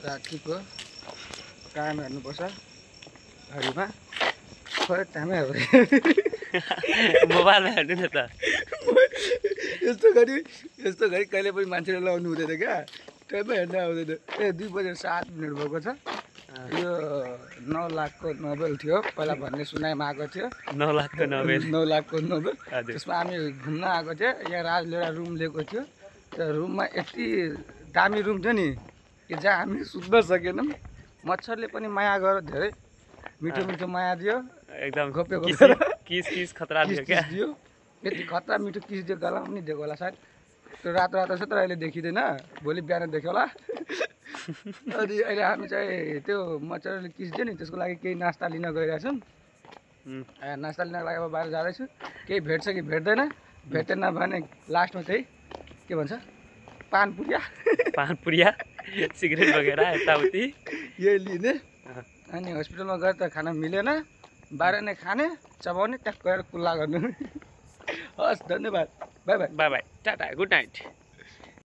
रातिको काम हेर्नुपर्छ घडीमा खोइ टाइमै हेर्नु मोबाइलमा हेर्नु न त यस्तो घडी कहिले पनि मान्छेले लाउनु हुँदैन क्या टाइमै हेर्नु आउँदैन 2:07 भएको छ यो 9 लाखको नोबेल थियो पहिला भन्ने सुनाइमा आएको थियो 9 लाखको नोबेल 9 लाखको नोबेल त्यसमा हामी घुम्न आएको थियो यहाँ राजले एउटा रुम लिएको थियो त्यो रुममा यति दामी रुम थियो नि कि जहाँ हामी सुत्न सकेनौँ मच्छरले पनि माया गरेर धेरै मिठो मिठो माया दियो एकदम घोप्यो किस खतरा दियो क्या यति खतरा मिठो किस दियो गला पनि दिएको होला सायद त्यो रातो रातो छ तर अहिले देखिँदैन भोलि बिहान देख्यो होला अनि अहिले हामी चाहिँ त्यो मच्छरले किस दियो नि त्यसको लागि केही नास्ता लिन गइरहेछौँ नास्ता लिनको लागि अब बाहिर जाँदैछु केही भेट्छ कि भेट्दैन भेटेन भने लास्टमा चाहिँ के भन्छ पानपुरिया सिगरेट वगेर यताउति यही लिने अनि हस्पिटलमा गएर त खाना मिलेन बाहिर नै खाने चबाउने ट्याक गएर कुल्ला गर्नु हस् धन्यवाद by by by by tata good night